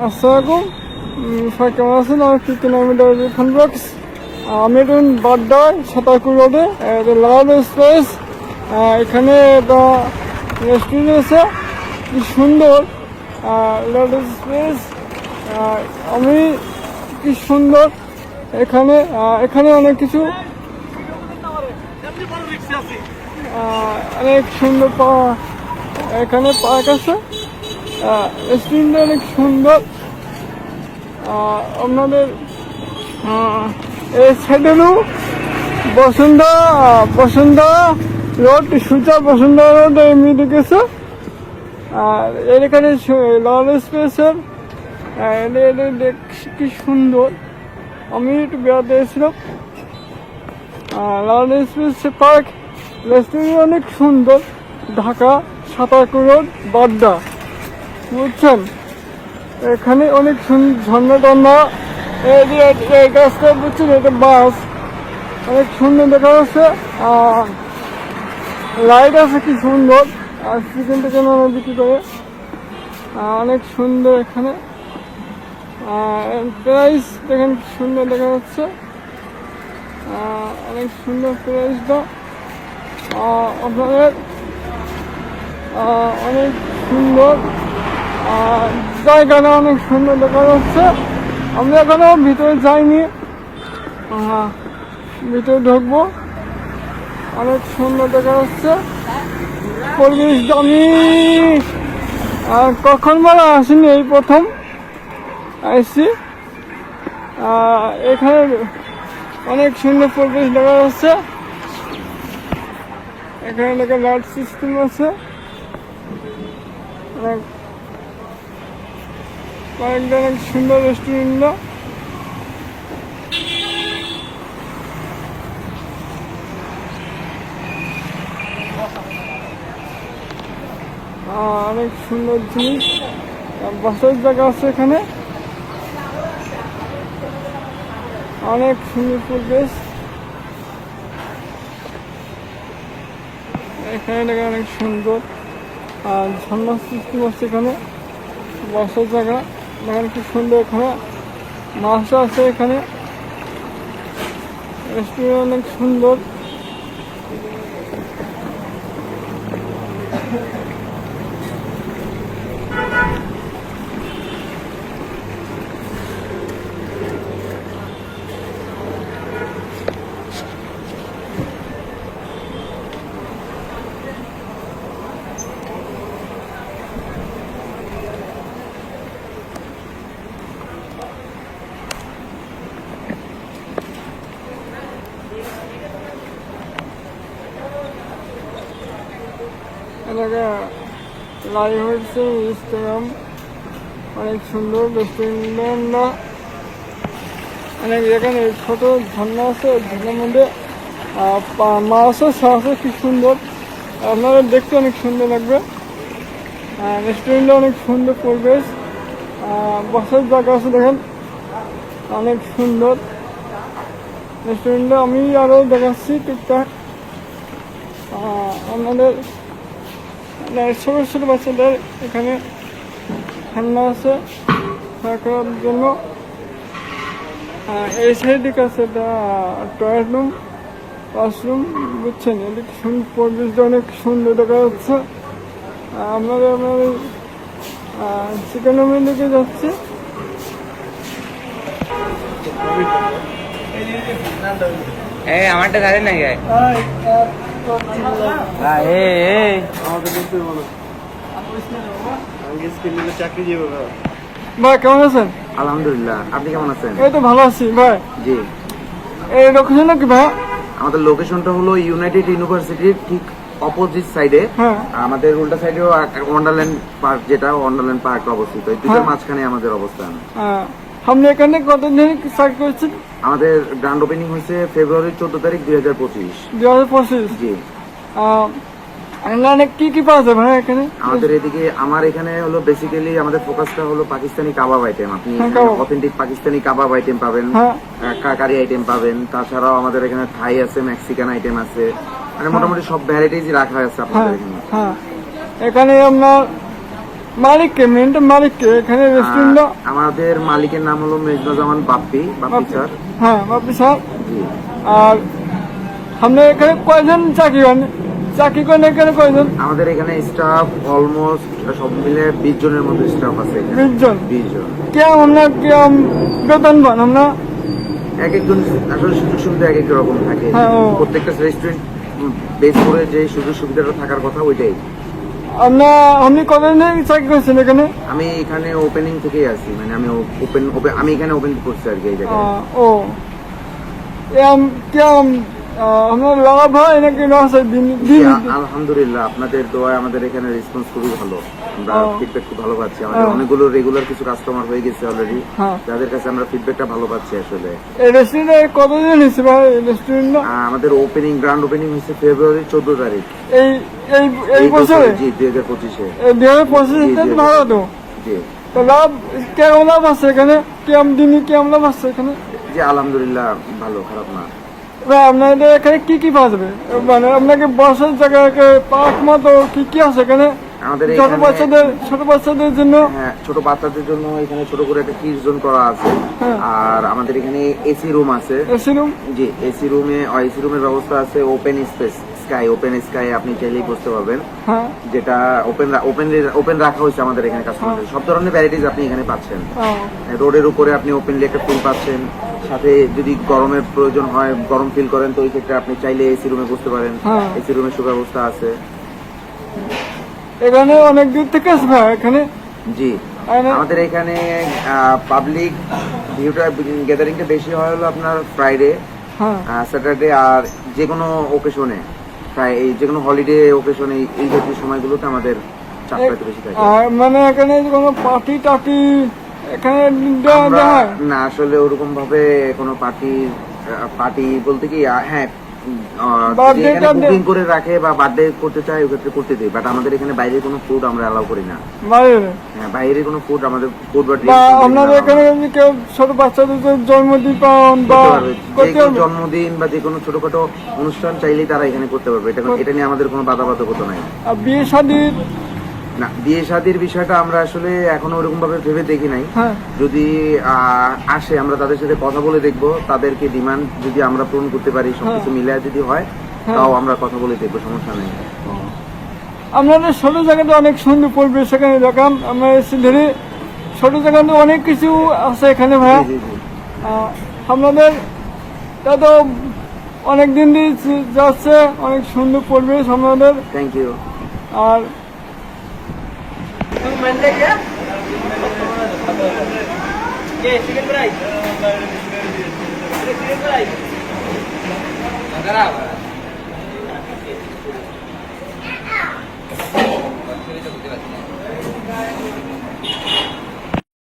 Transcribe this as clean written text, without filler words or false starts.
আসসালামাইকুম সবাই কেমন আছেন? আমি কিলোমিটার বক্স আমি এখন বাড্ডায় সাতারকুল রোডে লাল স্পেস এখানে রেস্টুরেন্ট আছে কি সুন্দর লাল স্পেস আমি কি সুন্দর এখানে এখানে অনেক কিছু অনেক সুন্দর এখানে পার্ক আছে রেস্টুরেন্টটা অনেক সুন্দর আপনাদের এই সাইডেরও বসুন্ধরা রোড সুচা বসুন্ধরা রোড এমনি দেখেছে আর এর এখানে লাল স্পেসের কি সুন্দর আমি একটু বেড়াতে এসেছিলাম লাল স্পেস পার্ক রেস্টুরেন্ট অনেক সুন্দর ঢাকা সাতারকুল রোড বাড্ডা বুঝছেন এখানে অনেক ঝর্ণা টর্ণা এই গাছটা বুঝছেন এটা বাস অনেক সুন্দর দেখা যাচ্ছে লাইট আছে কি সুন্দর আর চিকেন টিকেন বিক্রি করে অনেক সুন্দর এখানে প্রাইস দেখেন কি সুন্দর দেখা যাচ্ছে অনেক সুন্দর প্রাইসটা আপনাদের অনেক সুন্দর জায়গাটা অনেক সুন্দর দেখা যাচ্ছে আমরা এখনো ভিতরে যাইনি ভিতরে ঢুকবো অনেক সুন্দর দেখা যাচ্ছে পরিবেশ আমি কখন বেলা আসিনি এই প্রথম আসছি এখানে অনেক সুন্দর পরিবেশ দেখা যাচ্ছে এখানে দেখা লাইট সিস্টেম আছে কয়েকটা অনেক সুন্দর রেস্টুরেন্ট অনেক সুন্দর জিনিস বসার জায়গা আছে এখানে অনেক সুন্দর পরিবেশ এখানে দেখা অনেক সুন্দর ঝর্ণা সিস্টেম আছে এখানে বসার জায়গা দেখেন কি সুন্দর এখানে মাছ আছে এখানে রেস্টুরেন্ট অনেক সুন্দর এলাকা লাইভ হচ্ছে ইনস্টাগ্রাম অনেক সুন্দর রেস্টুরেন্ট অনেক এখানে ছোট ঝর্ণা আছে ঝর্ণার মধ্যে মাছ আছে কি সুন্দর আপনারা দেখতে অনেক সুন্দর লাগবে রেস্টুরেন্টে অনেক সুন্দর পরিবেশ বসার জায়গা আছে দেখেন অনেক সুন্দর রেস্টুরেন্টে আমি আরও দেখাচ্ছি টুকটাক আপনাদের ছোট ছোট বাচ্চাদের এখানে ঠান্ডা আছে করার জন্য এই সাইডে কাছে টয়লেট রুম ওয়াশরুম বুঝছেন এদিক পরিবেশটা অনেক সুন্দর দেখা যাচ্ছে আপনাদের চিকেন রুমের দিকে যাচ্ছি আমারটা ধারে না গায়ে চাকরি ভাই কেমন আছেন? আলহামদুলিল্লাহ, আপনি কেমন আছেন? এই তো ভালো আছি ভাই। জি, এই লোকেশন কি ভাই? আমাদের লোকেশনটা হলো ইউনাইটেড ইউনিভার্সিটির ঠিক অপোজিট সাইডে। আমাদের উল্টা সাইডেও ওয়ান্ডারল্যান্ড পার্ক, যেটা ওয়ান্ডারল্যান্ড পার্ক অবস্থিত, এই দুটোর মাঝখানে আমাদের অবস্থান। আপনি এখানে কতদিন চাকরি করছেন? আমাদের গ্র্যান্ড ওপেনিং হয়েছে ফেব্রুয়ারি 14 তারিখ 2025। 2025 জি। কি কি পাওয়া যাবে ভাই এখানে? আমাদের এদিকে আমার এখানে হলো বেসিক্যালি আমাদের ফোকাসটা হলো পাকিস্তানি কাবাব আইটেম। আপনি অথেন্টিক পাকিস্তানি কাবাব আইটেম পাবেন, কারি আইটেম পাবেন, তাছাড়াও আমাদের এখানে থাই আছে, মেক্সিকান আইটেম আছে, মানে মোটামুটি সব ভ্যারাইটিজ রাখা আছে আপনাদের এখানে। এখানে আপনার মালিককে মেনটা মালিককে এখানে রেস্টুরেন্টটা? আমাদের মালিকের নাম হলো মেজবাজামান বাপ্পি স্যার। হ্যাঁ বাপ্পি স্যার। জি। আর আপনার এখানে কয়জন চাকরি করেন এখানে কয়জন? আমাদের এখানে স্টাফ অলমোস্ট সব মিলে 20 জনের মতো স্টাফ আছে। 20 জন? 20 জন। আপনার বেতন পান আপনার? এক একজন আসলে সুযোগ সুবিধা এক এক রকম থাকে। হ্যাঁ, প্রত্যেকটা রেস্টুরেন্ট বেস করে যে সুযোগ সুবিধাটা থাকার কথা ওইটাই। আপনি কতদিন চাকরি করছেন এখানে? আমি এখানে ওপেনিং থেকেই আছি, মানে আমি এখানে ওপেন করছি আর কি এই জায়গায়। ও আপনার লাভ হয় নাকি লস হয় দিন? আলহামদুলিল্লাহ, আপনাদের দোয়ায় আমাদের এখানে রেসপন্স খুবই ভালো। আমরা ফিডব্যাক খুব ভালো পাচ্ছি। আমাদের হ্যাঁ। অনেকগুলো রেগুলার কিছু কাস্টমার হয়ে গেছে অলরেডি, হ্যাঁ। যাদের কাছে আমরা ফিডব্যাকটা ভালো পাচ্ছি আসলে। এই রেস্টুরেন্টে কতদিন হয়েছে ভাই রেস্টুরেন্ট? আমাদের গ্র্যান্ড ওপেনিং হয়েছে ফেব্রুয়ারি 14 তারিখ এই এই বছরে? জি, 2025-এ। 2025 ভালো তো? জি তো লাভ কেমন লাভ আছে এখানে? কেমন লাভ আছে এখানে? জি, আলহামদুলিল্লাহ ভালো, খারাপ না। আপনাদের এখানে কি কি পাওয়া যাবে? মানে আপনাকে বসার জায়গায় পার্ক মতো কি আছে এখানে? আমাদের ছোট বাচ্চাদের জন্য? হ্যাঁ, ছোট বাচ্চাদের জন্য এখানে ছোট করে একটা কিডস জোন করা আছে। হ্যাঁ। আর আমাদের এখানে এসি রুম আছে। AC room? জি, এসি রুমের ব্যবস্থা আছে। ওপেন স্কাই আপনি চাইলেই বসতে পারবেন। হ্যাঁ। যেটা ওপেন রাখা হয়েছে আমাদের এখানে কাস্টমারদের। সব ধরনের ভ্যারাইটিস আপনি এখানে পাচ্ছেন। রোডের উপরে আপনি ওপেনলি একটা ফিল পাচ্ছেন। সাথে যদি গরমের প্রয়োজন হয়, গরম ফিল করেন, তো ওই ক্ষেত্রে আপনি চাইলে এসি রুমে বসতে পারেন। হ্যাঁ। এসি রুমের সুব্যবস্থা আছে এখানে। অনেক দূর থেকে আসবে এখানে? জি, আমাদের এখানে পাবলিক ভিউটা গ্যাদারিংটা বেশি হয় হলো আপনার ফ্রাইডে, স্যাটারডে আর যে কোনো ওকেশনে, যে কোনো হলিডে ওকেশনে, এই জাতীয় সময়গুলোতে আমাদের চাপটা একটু বেশি থাকে। মানে এখানে কোনো পার্টি টাটি এখানে না, আসলে ওরকম ভাবে কোনো পার্টি বলতে কি, হ্যাঁ বুকিং করে রাখে বা বার্থডে করতে চায়, ওই ক্ষেত্রে করতে দিই। বাট আমাদের এখানে বাইরে কোনো ফুড আমরা অ্যালাউ করি না। হ্যাঁ, বাইরে কোনো ফুড আমাদের ফুড বা আপনাদের এখানে যদি কেউ ছোট বাচ্চাদের জন্মদিন পালন বা জন্মদিন বা যে কোনো ছোটখাটো অনুষ্ঠান চাইলেই তারা এখানে করতে পারবে। এটা নিয়ে আমাদের কোনো বাধাবাধকতা নাই। বিয়ে শাদীর? না, বিয়ে শাদীর বিষয়টা আমরা আসলে এখনো ওরকম ভাবে ভেবে দেখি নাই। যদি আসে আমরা তাদের সাথে কথা বলে দেখবো, তাদেরকে ডিমান্ড যদি আমরা পূরণ করতে পারি, সবকিছু মিলে যদি হয়, তাও আমরা কথা বলে দেখবো, সমস্যা নেই। আপনাদের ছোট জায়গাটা অনেক সুন্দর পরিবেশ এখানে দেখাম। আমরা এসে ধরে ছোট জায়গাটা অনেক কিছু আছে এখানে ভাইয়া। আপনাদের তা তো অনেক দিন যাচ্ছে, অনেক সুন্দর পরিবেশ আপনাদের। Thank you. আর chicken fry.